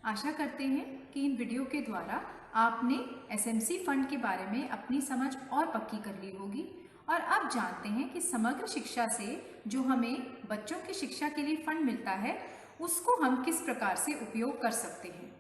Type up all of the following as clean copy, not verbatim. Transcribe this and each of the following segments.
आशा करते हैं कि इन वीडियो के द्वारा आपने एसएमसी फंड के बारे में अपनी समझ और पक्की कर ली होगी और अब जानते हैं कि समग्र शिक्षा से जो हमें बच्चों की शिक्षा के लिए फंड मिलता है उसको हम किस प्रकार से उपयोग कर सकते हैं।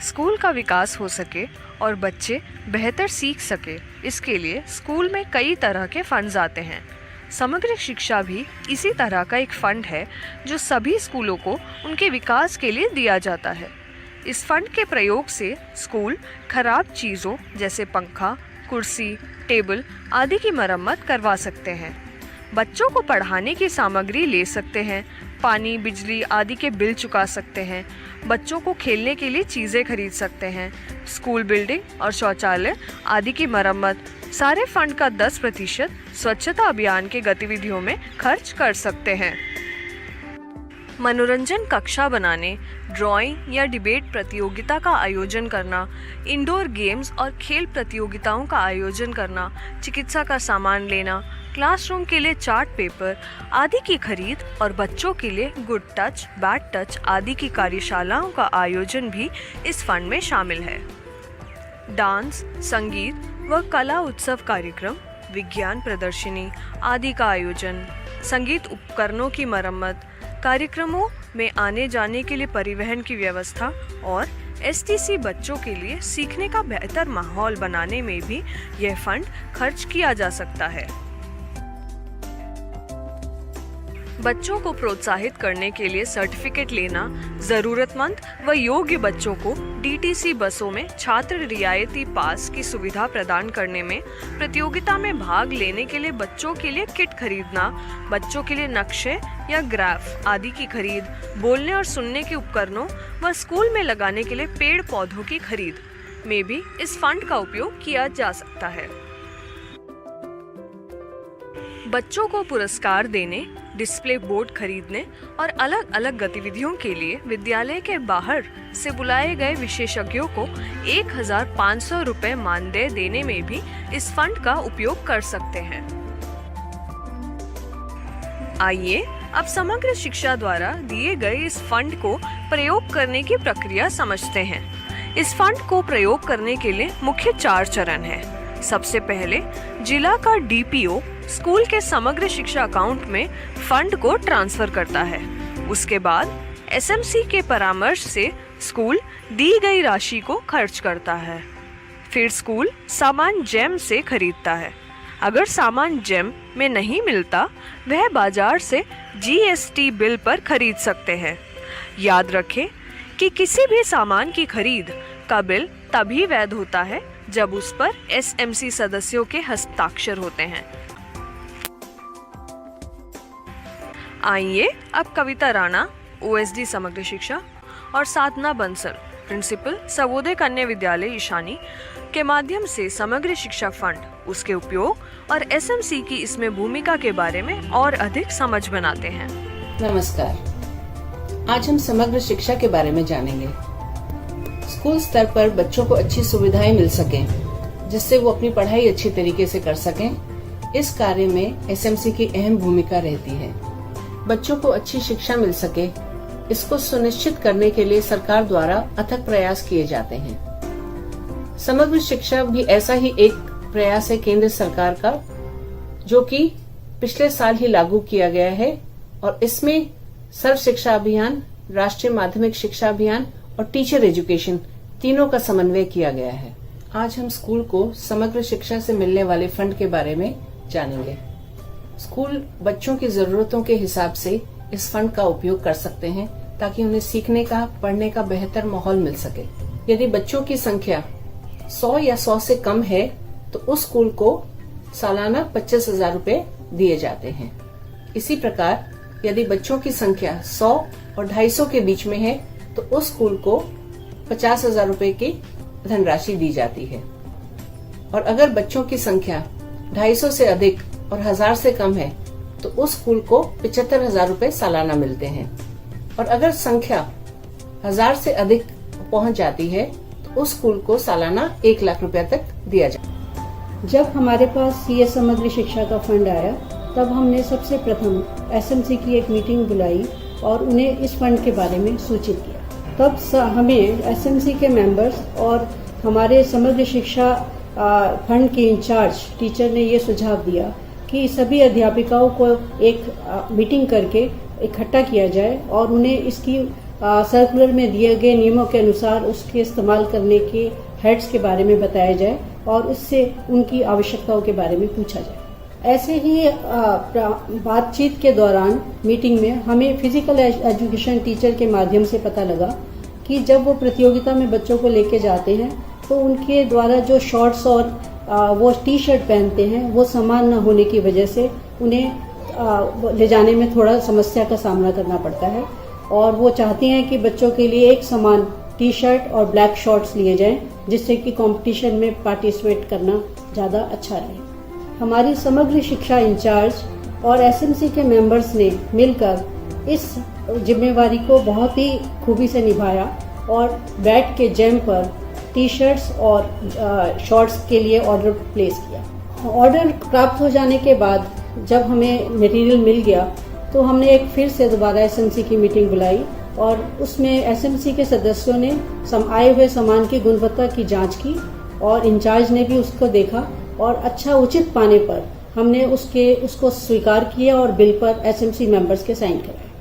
स्कूल का विकास हो सके और बच्चे बेहतर सीख सके, इसके लिए स्कूल में कई तरह के फंड्स आते हैं। समग्र शिक्षा भी इसी तरह का एक फंड है जो सभी स्कूलों को उनके विकास के लिए दिया जाता है। इस फंड के प्रयोग से स्कूल खराब चीज़ों जैसे पंखा, कुर्सी, टेबल आदि की मरम्मत करवा सकते हैं। बच्चों को पढ़ाने की सामग्री ले सकते हैं, पानी, बिजली आदि के बिल चुका सकते हैं, बच्चों को खेलने के लिए चीज़ें खरीद सकते हैं, स्कूल बिल्डिंग और शौचालय आदि की मरम्मत, सारे फंड का 10% स्वच्छता अभियान के गतिविधियों में खर्च कर सकते हैं। मनोरंजन कक्षा बनाने, ड्राइंग या डिबेट प्रतियोगिता का आयोजन करना, इंडोर गेम्स और खेल प्रतियोगिताओं का आयोजन करना, चिकित्सा का सामान लेना, क्लासरूम के लिए चार्ट पेपर आदि की खरीद और बच्चों के लिए गुड टच, बैड टच आदि की कार्यशालाओं का आयोजन भी इस फंड में शामिल है। डांस, संगीत व कला उत्सव कार्यक्रम, विज्ञान प्रदर्शनी आदि का आयोजन, संगीत उपकरणों की मरम्मत, कार्यक्रमों में आने जाने के लिए परिवहन की व्यवस्था और एसटीसी बच्चों के लिए सीखने का बेहतर माहौल बनाने में भी यह फंड खर्च किया जा सकता है। बच्चों को प्रोत्साहित करने के लिए सर्टिफिकेट लेना, जरूरतमंद व योग्य बच्चों को डीटीसी बसों में छात्र रियायती पास की सुविधा प्रदान करने में, प्रतियोगिता में भाग लेने के लिए बच्चों के लिए किट खरीदना, बच्चों के लिए नक्शे या ग्राफ आदि की खरीद, बोलने और सुनने के उपकरणों व स्कूल में लगाने के लिए पेड़ पौधों की खरीद में भी इस फंड का उपयोग किया जा सकता है। बच्चों को पुरस्कार देने, डिस्प्ले बोर्ड खरीदने और अलग अलग गतिविधियों के लिए विद्यालय के बाहर से बुलाए गए विशेषज्ञों को 1500 रुपए मानदेय देने में भी इस फंड का उपयोग कर सकते हैं। आइए अब समग्र शिक्षा द्वारा दिए गए इस फंड को प्रयोग करने की प्रक्रिया समझते हैं। इस फंड को प्रयोग करने के लिए मुख्य 4 चरण हैं। सबसे पहले जिला का डीपीओ स्कूल के समग्र शिक्षा अकाउंट में फंड को ट्रांसफर करता है। उसके बाद एसएमसी के परामर्श से स्कूल दी गई राशि को खर्च करता है। फिर स्कूल सामान जेम से खरीदता है। अगर सामान जेम में नहीं मिलता, वह बाजार से जीएसटी बिल पर खरीद सकते हैं। याद रखें कि किसी भी सामान की खरीद का बिल तभी वैध होता है जब उस पर एसएमसी सदस्यों के हस्ताक्षर होते हैं। आइए अब कविता राणा, ओएसडी समग्र शिक्षा, और साधना बंसल, प्रिंसिपल सर्वोदय कन्या विद्यालय ईशानी, के माध्यम से समग्र शिक्षा फंड, उसके उपयोग और एसएमसी की इसमें भूमिका के बारे में और अधिक समझ बनाते हैं। नमस्कार, आज हम समग्र शिक्षा के बारे में जानेंगे। स्कूल स्तर पर बच्चों को अच्छी सुविधाएं मिल सकें, जिससे वो अपनी पढ़ाई अच्छी तरीके से कर सकें, इस कार्य में एसएमसी की अहम भूमिका रहती है। बच्चों को अच्छी शिक्षा मिल सके, इसको सुनिश्चित करने के लिए सरकार द्वारा अथक प्रयास किए जाते हैं। समग्र शिक्षा भी ऐसा ही एक प्रयास है केंद्र सरकार का, जो कि पिछले साल ही लागू किया गया है और इसमें सर्व शिक्षा अभियान, राष्ट्रीय माध्यमिक शिक्षा अभियान और टीचर एजुकेशन तीनों का समन्वय किया गया है। आज हम स्कूल को समग्र शिक्षा से मिलने वाले फंड के बारे में जानेंगे। स्कूल बच्चों की जरूरतों के हिसाब से इस फंड का उपयोग कर सकते हैं ताकि उन्हें सीखने का, पढ़ने का बेहतर माहौल मिल सके। यदि बच्चों की संख्या 100 या 100 से कम है तो उस स्कूल को सालाना 25,000 रुपए दिए जाते हैं। इसी प्रकार यदि बच्चों की संख्या 100 और 250 के बीच में है तो उस स्कूल को 50,000 रुपए की धनराशि दी जाती है। और अगर बच्चों की संख्या 250 से अधिक और 1000 से कम है तो उस स्कूल को 75,000 रुपए सालाना मिलते हैं। और अगर संख्या 1000 से अधिक पहुंच जाती है तो उस स्कूल को सालाना 1 लाख रुपए तक दिया जाता है। जब हमारे पास ये समग्र शिक्षा का फंड आया तब हमने सबसे प्रथम एसएमसी की एक मीटिंग बुलाई और उन्हें इस फंड के बारे में सूचित किया। तब हमें एसएमसी के मेंबर्स और हमारे समग्र शिक्षा फंड के इंचार्ज टीचर ने ये सुझाव दिया कि सभी अध्यापिकाओं को एक मीटिंग करके इकट्ठा किया जाए और उन्हें इसकी सर्कुलर में दिए गए नियमों के अनुसार उसके इस्तेमाल करने के हेड्स के बारे में बताया जाए और इससे उनकी आवश्यकताओं के बारे में पूछा जाए। ऐसे ही बातचीत के दौरान मीटिंग में हमें फिजिकल एजुकेशन टीचर के माध्यम से पता लगा कि जब वो प्रतियोगिता में बच्चों को लेके जाते हैं तो उनके द्वारा जो शॉर्ट्स और वो टी शर्ट पहनते हैं वो समान न होने की वजह से उन्हें ले जाने में थोड़ा समस्या का सामना करना पड़ता है और वो चाहती हैं कि बच्चों के लिए एक समान टी शर्ट और ब्लैक शॉर्ट्स लिए जाएं जिससे कि कंपटीशन में पार्टिसिपेट करना ज़्यादा अच्छा रहे। हमारी समग्र शिक्षा इंचार्ज और एसएमसी के मेंबर्स ने मिलकर इस जिम्मेवारी को बहुत ही खूबी से निभाया और बैट के जैम पर टी शर्ट्स और शॉर्ट्स के लिए ऑर्डर प्लेस किया। ऑर्डर प्राप्त हो जाने के बाद जब हमें मटेरियल मिल गया तो हमने एक फिर से दोबारा एसएमसी की मीटिंग बुलाई और उसमें एसएमसी के सदस्यों ने आए हुए सामान की गुणवत्ता की जांच की और इंचार्ज ने भी उसको देखा और अच्छा उचित पाने पर हमने उसको स्वीकार किया और बिल पर एसएमसी मेंबर्स के साइन कराए।